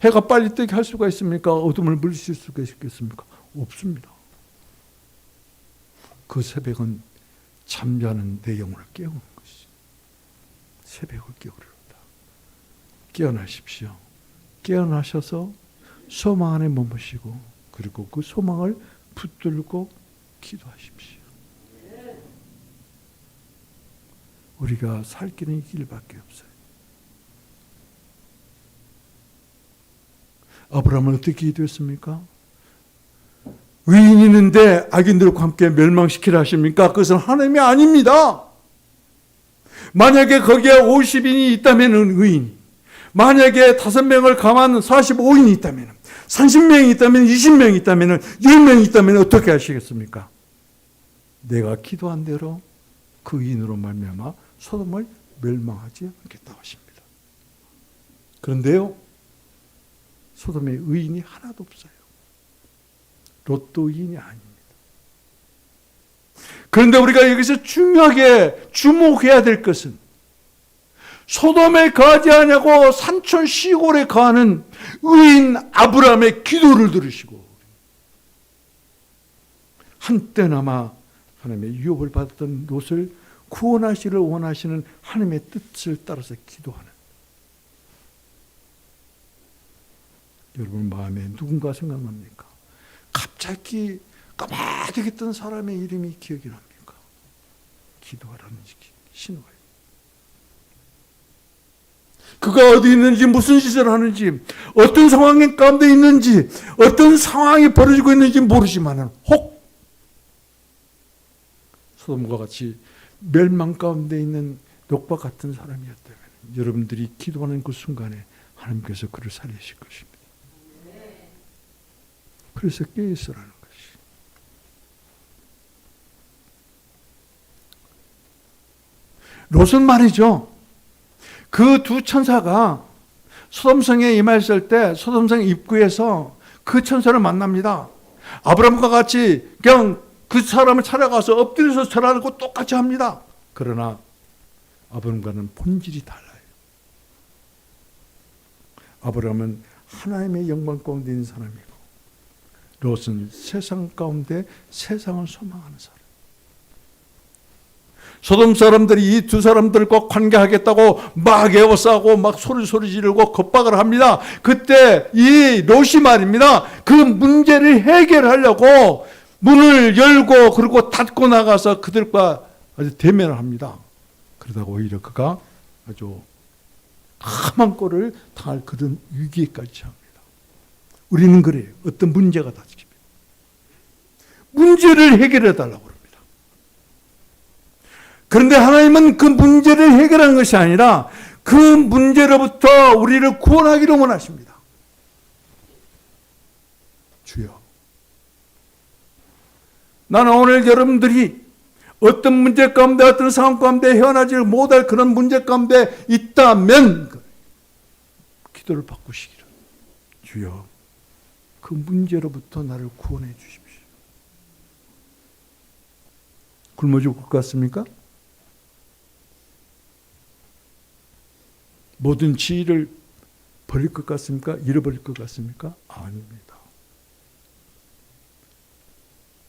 해가 빨리 뜨게 할 수가 있습니까? 어둠을 물리칠 수가 있겠습니까? 없습니다. 그 새벽은 잠자는 내 영혼을 깨우는 것이. 새벽을 깨우리로다. 깨어나십시오. 깨어나셔서 소망 안에 머무시고 그리고 그 소망을 붙들고 기도하십시오. 우리가 살 길은 이 길밖에 없어요. 아브라함은 어떻게 기도했습니까? 의인이 있는데 악인들과 함께 멸망시키라 하십니까? 그것은 하나님이 아닙니다. 만약에 거기에 50인이 있다면 의인, 만약에 5명을 감한 45인이 있다면, 30명이 있다면, 20명이 있다면, 10명이 있다면 어떻게 하시겠습니까? 내가 기도한 대로 그 의인으로 말미암아 소돔을 멸망하지 않겠다고 하십니다. 그런데요, 소돔에 의인이 하나도 없어요. 롯도 의인이 아닙니다. 그런데 우리가 여기서 중요하게 주목해야 될 것은 소돔에 거하지 아니하고 산촌 시골에 거하는 의인 아브라함의 기도를 들으시고 한때나마 하나님의 유업을 받았던 롯을 구원하시기를 원하시는 하나님의 뜻을 따라서 기도하는 여러분 마음에 누군가 생각납니까? 갑자기 까마득히 뜬 사람의 이름이 기억이 납니까? 기도하라는 신호예요. 그가 어디 있는지 무슨 짓을 하는지 어떤 상황 가운데 있는지 어떤 상황이 벌어지고 있는지 모르지만 혹 소돔과 같이 멸망 가운데 있는 롯과 같은 사람이었다면 여러분들이 기도하는 그 순간에 하나님께서 그를 살리실 것입니다. 그래서 깨어있으라는 것이. 롯은 말이죠. 그 두 천사가 소돔성에 임했을 때 소돔성 입구에서 그 천사를 만납니다. 아브라함과 같이 그냥 그 사람을 찾아가서 엎드려서 절하고 똑같이 합니다. 그러나 아브라함과는 본질이 달라요. 아브라함은 하나님의 영광 가운데 있는 사람이고 롯은 세상 가운데 세상을 소망하는 사람. 소돔 사람들이 이 두 사람들과 관계하겠다고 막 에워싸고 막 소리 지르고 겁박을 합니다. 그때 이 롯이 말입니다. 그 문제를 해결하려고 문을 열고 그리고 닫고 나가서 그들과 아주 대면을 합니다. 그러다가 오히려 그가 아주 험한 꼴을 당할 그런 위기에까지 합니다. 우리는 그래요. 어떤 문제가 닥치면 문제를 해결해 달라고 합니다. 그런데 하나님은 그 문제를 해결하는 것이 아니라 그 문제로부터 우리를 구원하기를 원하십니다. 주여, 나는 오늘 여러분들이 어떤 문제 가운데 어떤 상황 가운데 헤어나지 못할 그런 문제 가운데 있다면 기도를 바꾸시기를 주여 그 문제로부터 나를 구원해 주십시오. 굶어 죽을 것 같습니까? 모든 지위를 버릴 것 같습니까? 잃어버릴 것 같습니까? 아닙니다.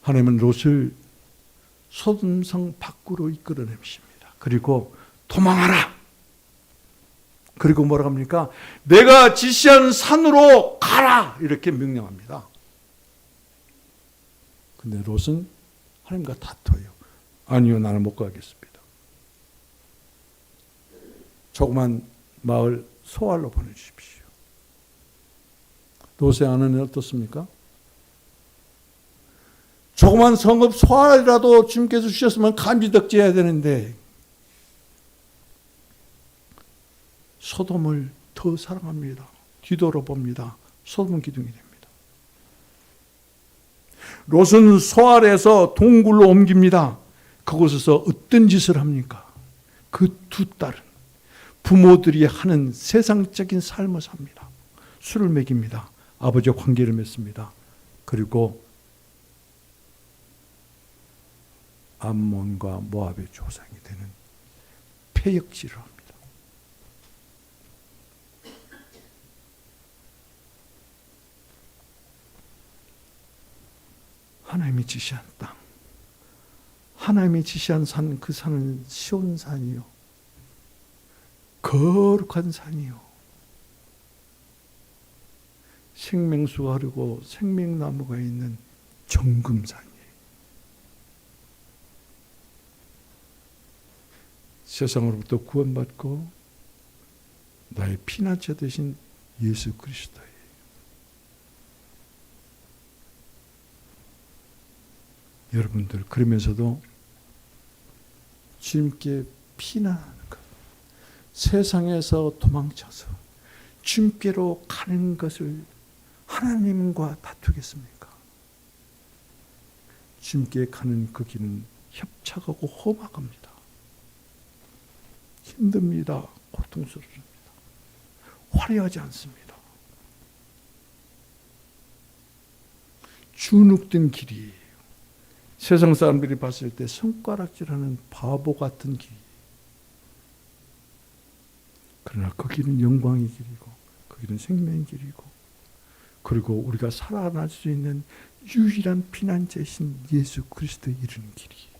하나님은 롯을 소돔성 밖으로 이끌어내십니다. 그리고 도망하라. 그리고 뭐라고 합니까? 내가 지시한 산으로 가라. 이렇게 명령합니다. 근데 롯은 하나님과 다퉈요. 아니요, 나는 못 가겠습니다. 조그만 마을 소알로 보내주십시오. 롯의 아내는 어떻습니까? 조그만 성읍 소알이라도 주님께서 주셨으면 감지덕지해야 되는데 소돔을 더 사랑합니다. 뒤돌아봅니다. 소돔은 기둥이 됩니다. 롯은 소알에서 동굴로 옮깁니다. 그곳에서 어떤 짓을 합니까? 그 두 딸은 부모들이 하는 세상적인 삶을 삽니다. 술을 먹입니다. 아버지와 관계를 맺습니다. 그리고 암몬과 모압의 조상이 되는 패역질을 합니다. 하나님이 지시한 땅, 하나님이 지시한 산, 그 산은 시온산이요, 거룩한 산이요, 생명수가 흐르고 생명나무가 있는 정금산이에요. 세상으로부터 구원받고 나의 피난처 되신 예수 그리스도예요. 여러분들, 그러면서도 주님께 피난하는 것, 세상에서 도망쳐서 주님께로 가는 것을 하나님과 다투겠습니까? 주님께 가는 그 길은 협착하고 험악합니다. 힘듭니다. 고통스럽습니다. 화려하지 않습니다. 주눅든 길이에요. 세상 사람들이 봤을 때 손가락질하는 바보 같은 길. 그러나 그 길은 영광의 길이고, 그 길은 생명의 길이고, 그리고 우리가 살아날 수 있는 유일한 피난처이신 예수 그리스도에 이르는 길이에요.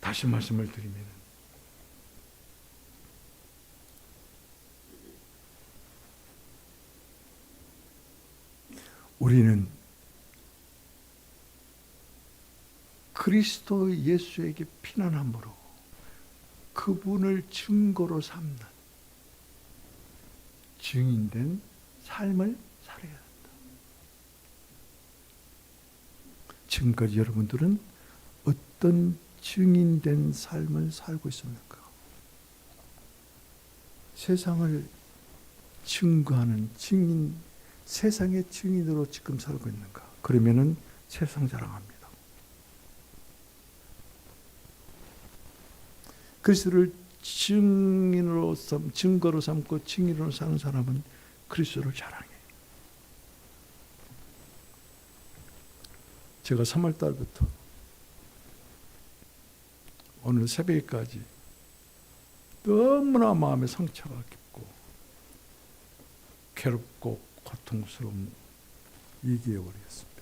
다시 말씀을 드리면, 우리는 그리스도 예수에게 피난함으로 그분을 증거로 삼는 증인된 삶을 살아야 한다. 지금까지 여러분들은 어떤 증인된 삶을 살고 있습니까? 세상을 증거하는 증인, 세상의 증인으로 지금 살고 있는가? 그러면은 세상 자랑합니다. 그리스도를 증거로 삼고 증인으로 사는 사람은 그리스도를 자랑해요. 제가 3월 달부터 오늘 새벽까지 너무나 마음에 상처가 깊고 괴롭고 고통스러운 2개월이었습니다.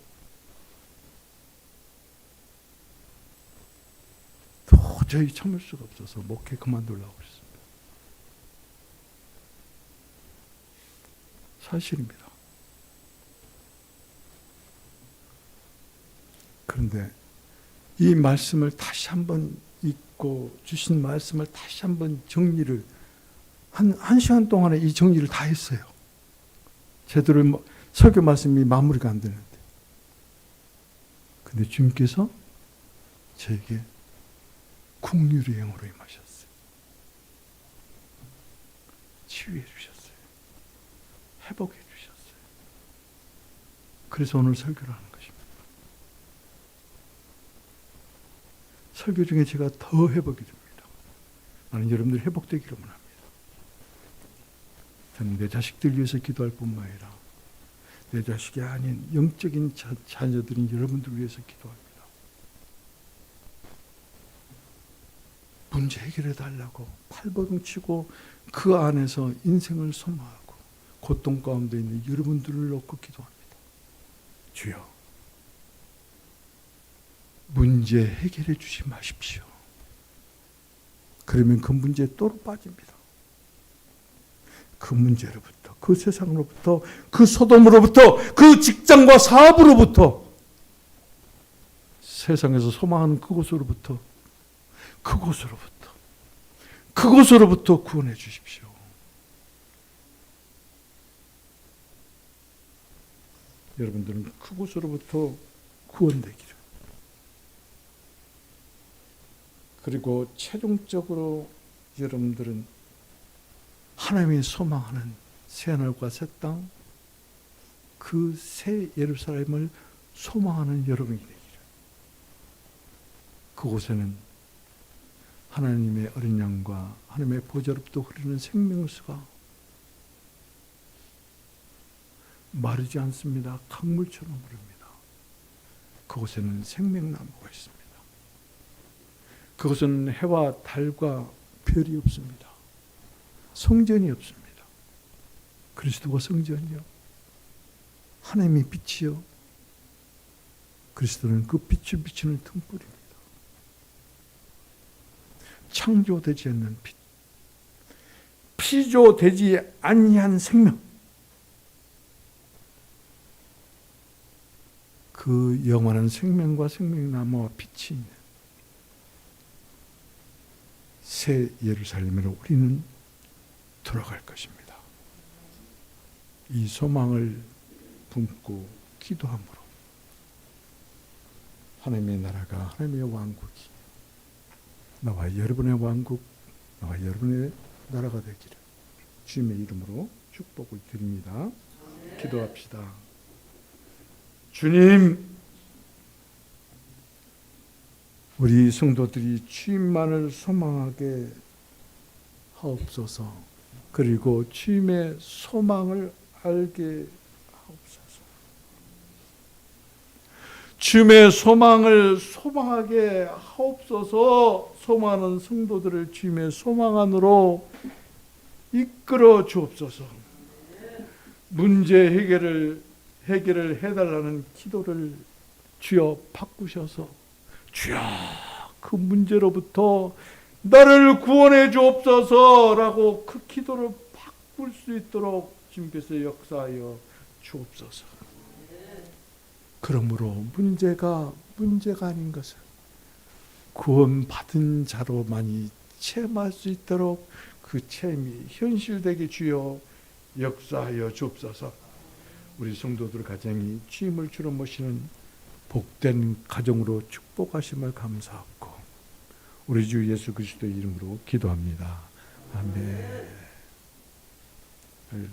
도저히 참을 수가 없어서 목회 그만두려고 했습니다. 사실입니다. 그런데 이 말씀을 다시 한번 읽고 주신 말씀을 다시 한번 정리를 한 시간 동안에 이 정리를 다 했어요. 제대로 설교 말씀이 마무리가 안 되는데. 근데 주님께서 저에게 긍휼의 영으로 임하셨어요. 치유해 주셨어요. 회복해 주셨어요. 그래서 오늘 설교를 하는 것입니다. 설교 중에 제가 더 회복이 됩니다. 나는 여러분들이 회복되기로만 합니다. 저는 내 자식들 위해서 기도할 뿐만 아니라 내 자식이 아닌 영적인 자녀들인 여러분들 위해서 기도합니다. 문제 해결해 달라고 팔버둥치고 그 안에서 인생을 소망하고 고통 가운데 있는 여러분들을 놓고 기도합니다. 주여, 문제 해결해 주지 마십시오. 그러면 그 문제에 또 빠집니다. 그 문제로부터, 그 세상으로부터, 그 소돔으로부터, 그 직장과 사업으로부터, 세상에서 소망하는 그곳으로부터 구원해 주십시오. 여러분들은 그곳으로부터 구원되기를. 그리고 최종적으로 여러분들은 하나님이 소망하는 새하늘과 새 땅, 그 새 예루살렘을 소망하는 여러분이 되기를. 그곳에는 하나님의 어린 양과 하나님의 보좌로부터 흐르는 생명수가 마르지 않습니다. 강물처럼 흐릅니다. 그곳에는 생명나무가 있습니다. 그것은 해와 달과 별이 없습니다. 성전이 없습니다. 그리스도가 성전이요, 하나님의 빛이요, 그리스도는 그 빛을 비추는 등불입니다. 창조되지 않는 빛, 피조되지 아니한 생명, 그 영원한 생명과 생명나무와 빛이 있는 새 예루살렘으로 우리는 돌아갈 것입니다. 이 소망을 품고 기도함으로 하나님의 나라가, 하나님의 왕국이 나와 여러분의 왕국, 나와 여러분의 나라가 되기를 주님의 이름으로 축복을 드립니다. 기도합시다. 주님, 우리 성도들이 주님만을 소망하게 하옵소서. 그리고 주님의 소망을 알게 하옵소서. 주님의 소망을 소망하게 하옵소서. 소망하는 성도들을 주님의 소망 안으로 이끌어 주옵소서. 문제 해결을 해달라는 기도를 주여 바꾸셔서 주여 그 문제로부터 나를 구원해 주옵소서라고 그 기도를 바꿀 수 있도록 주님께서 역사하여 주옵소서. 그러므로 문제가 아닌 것을 구원받은 자로만이 체험할 수 있도록 그 체험이 현실되게 주여 역사하여 주옵소서. 우리 성도들 가정이 주님을 주로 모시는 복된 가정으로 축복하심을 감사하고 우리 주 예수 그리스도의 이름으로 기도합니다. 아멘. 할렐루야.